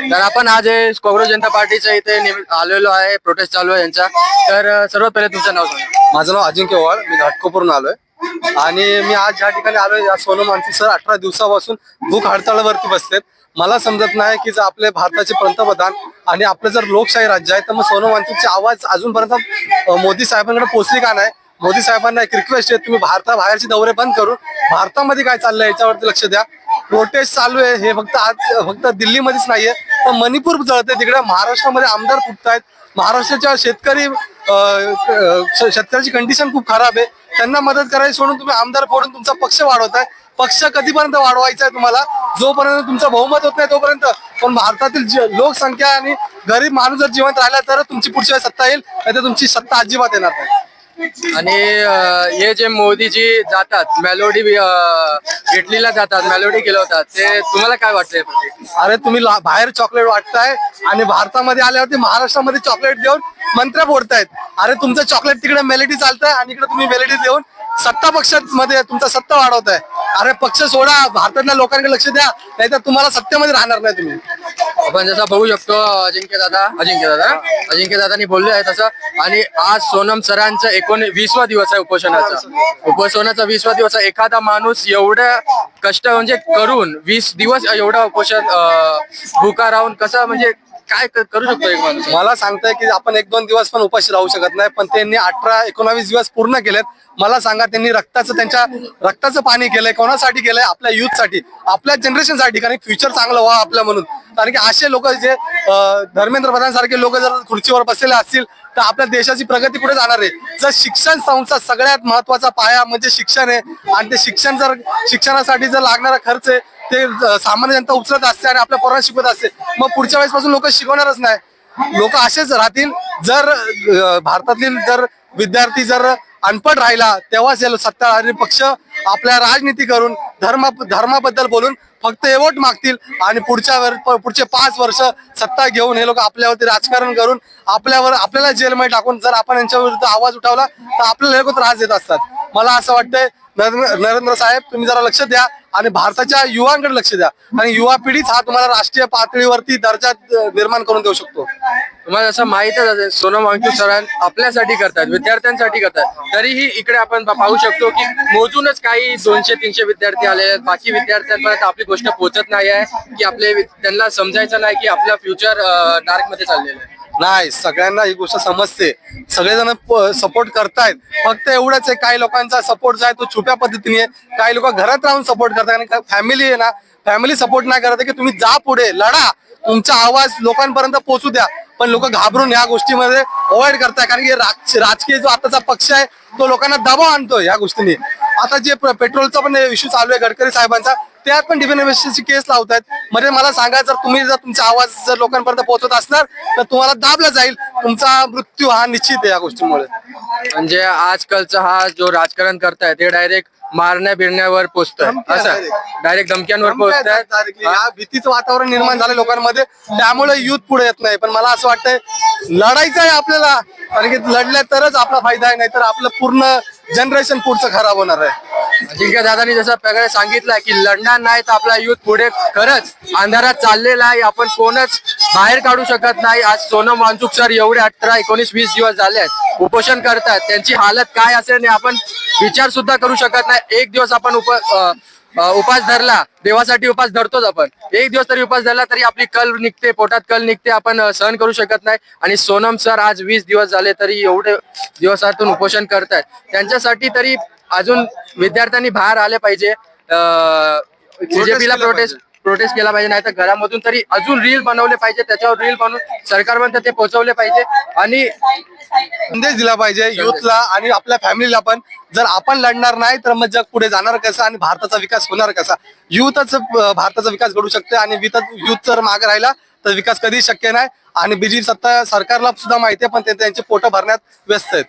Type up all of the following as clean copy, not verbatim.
तर आपण आज काँग्रेस जनता पार्टीच्या इथे आलेलो आहे, प्रोटेस्ट चालू आहे यांचा. तर सर्वात पहिले तुमचं नाव सांगा. माझं नाव अजिंक्य ओवाळ, मी घाटकोपरून आलोय आणि मी आज ज्या ठिकाणी आलोय या सोनम वांगचुक सर 18 दिवसापासून भूक हडताळावरती बसलेत. मला समजत नाही की जर आपले भारताचे पंतप्रधान आणि आपलं जर लोकशाही राज्य आहे तर मग सोनम वांगचुकची आवाज अजूनपर्यंत मोदी साहेबांकडे पोहोचली का नाही. मोदी साहेबांना एक रिक्वेस्ट आहे, तुम्ही भारताबाहेरचे दौरे बंद करून भारतामध्ये काय चाललंय याच्यावरती लक्ष द्या. प्रोटेस्ट चालू आहे हे फक्त दिल्लीमध्येच नाहीये, तर मणिपूर जळते तिकडे, महाराष्ट्रामध्ये आमदार फुटतायत. महाराष्ट्राच्या शेतकऱ्याची कंडिशन खूप खराब आहे, त्यांना मदत करायची सोडून तुम्ही आमदार फोडून तुमचा पक्ष वाढवताय. पक्ष कधीपर्यंत वाढवायचा आहे तुम्हाला? जोपर्यंत तुमचं बहुमत होत नाही तोपर्यंत. पण भारतातील लोकसंख्या आणि गरीब माणूस जर जिवंत राहिला तर तुमची पुढच्या वेळी सत्ता येईल, नाही तर तुमची सत्ता अजिबात येणार नाही. आणि हे जे मोदीजी जातात मेलोडी इटलीला जातात, मेलोडी केलं ते तुम्हाला काय वाटतंय? अरे तुम्ही बाहेर चॉकलेट वाटताय आणि भारतामध्ये आल्यावरती महाराष्ट्रामध्ये चॉकलेट देऊन मंत्र फोडतायत. अरे तुमचं चॉकलेट तिकडे मेलेडी चालतंय आणि इकडे तुम्ही मेलेडी देऊन सत्ता पक्षामध्ये तुमचा सत्ता वाढवताय. अरे पक्ष सोडा, भारतातल्या लोकांकडे लक्ष द्या, नाहीतर तुम्हाला सत्तेमध्ये राहणार नाही तुम्ही. आपण जसं बघू शकतो अजिंक्य दादानी बोलले आहे तसं. आणि आज सोनम सरांचा 20वा दिवस आहे उपोषणाचा 20वा दिवस आहे. एखादा माणूस एवढं कष्ट म्हणजे करून 20 दिवस एवढा उपोषण भुका राहून कसं म्हणजे काय करू शकतो एक माणूस? मला सांगताय की आपण 1-2 दिवस पण उपाशी राहू शकत नाही, पण त्यांनी 18-19 दिवस पूर्ण केलेत. मला सांगा, त्यांनी त्यांच्या रक्ताचं पाणी केलंय. कोणासाठी केलंय? आपल्या युथ साठी, आपल्या जनरेशन साठी, कारण फ्युचर चांगलं व्हावं आपलं म्हणून. कारण की असे लोक जे धर्मेंद्र प्रधान सारखे लोक जर खुर्चीवर बसलेले असतील तर आपल्या देशाची प्रगती पुढे जाणार आहे. जर शिक्षण संस्था, सगळ्यात महत्वाचा पाया म्हणजे शिक्षण आहे, आणि ते शिक्षणासाठी जर लागणारा खर्च आहे ते सामान्य जनता उचलत असते आणि आपल्या पोरांना शिकवत असते, मग पुढच्या वेळेस पासून लोक शिकवणारच नाही. लोक असेच राहतील. जर भारतातील जर विद्यार्थी जर अनपढ राहिला तेव्हाच सत्ता आणि पक्ष आपल्या राजनीती करून धर्माबद्दल बोलून फक्त वोट मागतील आणि पुढचे 5 वर्ष सत्ता घेऊन हे लोक आपल्यावरती राजकारण करून आपल्याला जेलमध्ये टाकून जर आपण यांच्या विरुद्ध आवाज उठवला तर आपल्याला हे लोक त्रास देत असतात. मला असं वाटतंय नरेंद्र साहेब, तुम्ही जरा लक्ष द्या आणि भारताच्या युवांकडे लक्ष द्या, आणि युवा पिढीच हा तुम्हाला राष्ट्रीय पातळीवरती दर्जा निर्माण करून देऊ शकतो. तुम्हाला असं माहितच असेल सोनम वांगचुक सर आपल्यासाठी करतात, विद्यार्थ्यांसाठी करतात. तरीही इकडे आपण पाहू शकतो की मोजूनच काही 200-300 विद्यार्थी आले आहेत. बाकी विद्यार्थ्यांपर्यंत आपली गोष्ट पोहोचत नाही आहे की त्यांना समजायचं नाही की आपलं फ्युचर डार्क मध्ये चाललेलं आहे. नाही, सगळ्यांना ही गोष्ट समजते, सगळेजण सपोर्ट करतायत. फक्त एवढंच आहे, काही लोकांचा सपोर्ट जो आहे तो छुप्या पद्धतीने आहे. काही लोक घरात राहून सपोर्ट करतात आणि फॅमिली आहे ना, फॅमिली सपोर्ट नाही करत की तुम्ही जा पुढे लढा, तुमचा आवाज लोकांपर्यंत पोहोचू द्या. पण लोक घाबरून ह्या गोष्टीमध्ये अवॉइड करताय, कारण की राजकीय जो आताचा पक्ष आहे तो लोकांना दबाव आणतोय ह्या गोष्टींनी. आता जे पेट्रोलचा पण इश्यू चालू आहे गडकरी साहेबांचा, त्यात पण डिफेमेशनची केस लावतायत. म्हणजे मला सांगा, जर तुम्ही तुमचा आवाज जर लोकांपर्यंत पोहोचत असणार तर तुम्हाला दाबला जाईल, तुमचा मृत्यू हा निश्चित आहे या गोष्टीमुळे. म्हणजे आजकालचा हा जो राजकारण करताय ते डायरेक्ट मारण्या बिरण्यावर पोहोचतोय, असं डायरेक्ट धमक्यांवर पोहोचतायत. या भीतीचं वातावरण निर्माण झालं लोकांमध्ये, त्यामुळे युथ पुढे येत नाही. पण मला असं वाटतंय लढायचं आहे आपल्याला, कारण की लढल्या तरच आपला फायदा आहे, नाहीतर आपलं पूर्ण जनरेशन पुढचं खराब होणार आहे. अजिंक्य दादानी जसं प्रकारे सांगितलंय की लढणार नाही तर आपला युथ पुढे खरंच अंधारात चाललेला आहे, आपण कोणच बाहेर काढू शकत नाही. आज सोनम वांगचुक सर एवढे 18, 19, 20 दिवस झाले आहेत उपोषण करतात. त्यांची हालत काय असेल हे आपण विचार सुद्धा करू शकत नाही. एक दिवस आपण उपास धरला, देवासाठी उपास धरतोच आपण, एक दिवस तरी उपास धरला तरी आपली कल निघते, पोटात कल निघते, आपण सहन करू शकत नाही. आणि सोनम सर आज 20 दिवस झाले तरी एवढे दिवसातून उपोषण करतायत. त्यांच्यासाठी तरी अजून विद्यार्थ्यांनी बाहेर आले पाहिजे, बीजेपीला प्रोटेस्ट केला पाहिजे, नाही तर घरामधून तरी अजून रील बनवले पाहिजे, त्याच्यावर रील बनवून सरकारपर्यंत ते पोहोचवले पाहिजे. आणि संदेश दिला पाहिजे युथला आणि आपल्या फॅमिलीला पण. जर आपण लढणार नाही तर मग जग पुढे जाणार कसं आणि भारताचा विकास होणार कसा? युथच भारताचा विकास घडू शकते, आणि युथ जर मागे राहिला तर विकास कधी शक्य नाही. आणि बीजेपी सत्ता सरकारला सुद्धा माहिती आहे, पण ते त्यांचे पोट भरण्यात व्यस्त आहेत.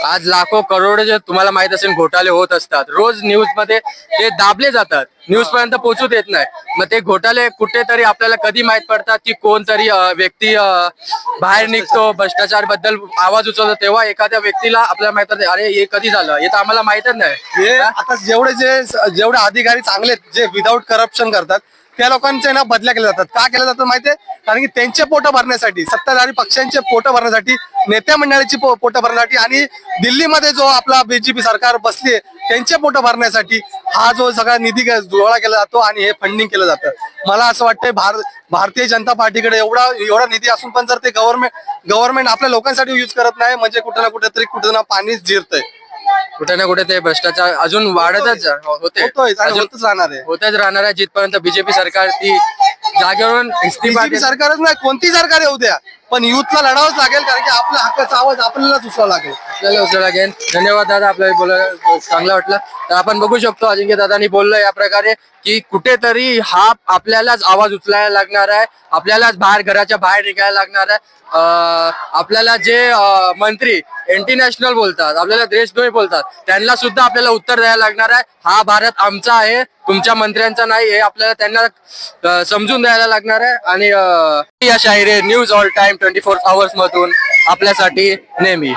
आज लाखो करोडो जे तुम्हाला माहित असेल घोटाळे होत असतात, रोज न्यूज मध्ये ते दाबले जातात, न्यूज पर्यंत पोहोचू देत नाही. मग ते घोटाळे कुठेतरी आपल्याला कधी माहित पडतात की कोणतरी व्यक्ती बाहेर निघतो, भ्रष्टाचार बद्दल आवाज उचलतो, तेव्हा एखाद्या व्यक्तीला आपल्याला माहित होते अरे हे कधी झालं, हे तर आम्हाला माहितच नाही. हे आता जेवढे अधिकारी चांगले जे विदाऊट करप्शन करतात त्या लोकांचे ना बदल्या केल्या जातात. का केल्या जातात माहितीये? कारण की त्यांचे पोटं भरण्यासाठी, सत्ताधारी पक्षांचे पोटं भरण्यासाठी, नेत्या मंडळीची पोटं भरण्यासाठी आणि दिल्लीमध्ये जो आपला बीजेपी सरकार बसली त्यांचे पोटं भरण्यासाठी हा जो सगळा निधी गोळा केला जातो आणि हे फंडिंग केलं जातं. मला असं वाटतंय भारतीय जनता पार्टीकडे एवढा निधी असून पण जर ते गव्हर्नमेंट आपल्या लोकांसाठी युज करत नाही म्हणजे कुठे ना कुठेतरी कुठे ना पाणीच जिरतंय. कुठे ना कुठे ते भ्रष्टाचार अजून वाढतच होतोय आणि होतच राहणार आहे. होतच राहणार आहे जिथपर्यंत बीजेपी सरकार ती जागेवरून इस्तीफा बीजेपी सरकारच नाही, कोणती सरकार येऊ द्या, पण युथला लढावंच लागेल कारण की आपल्या हक्काचा आवाज आपल्यालाच उचलावा लागेल. आपल्याला उचलावा लागेल. धन्यवाद दादा, आपल्याला बोलायला चांगलं वाटलं. तर आपण बघू शकतो अजिंक्य दादांनी बोललं या प्रकारे की कुठेतरी हा आपल्यालाच आवाज उचलायला लागणार आहे, आपल्यालाच घराच्या बाहेर निघायला लागणार आहे. आपल्याला जे मंत्री इंटरनॅशनल बोलतात, आपल्याला देशद्रोही बोलतात, त्यांना सुद्धा आपल्याला उत्तर द्यायला लागणार आहे. हा भारत आमचा आहे, तुमच्या मंत्र्यांचा नाही, हे आपल्याला त्यांना समजून द्यायला लागणार आहे. आणि या शाहिरे न्यूज ऑल टाइम 24 आवर्स मधून आपल्यासाठी नेहमी.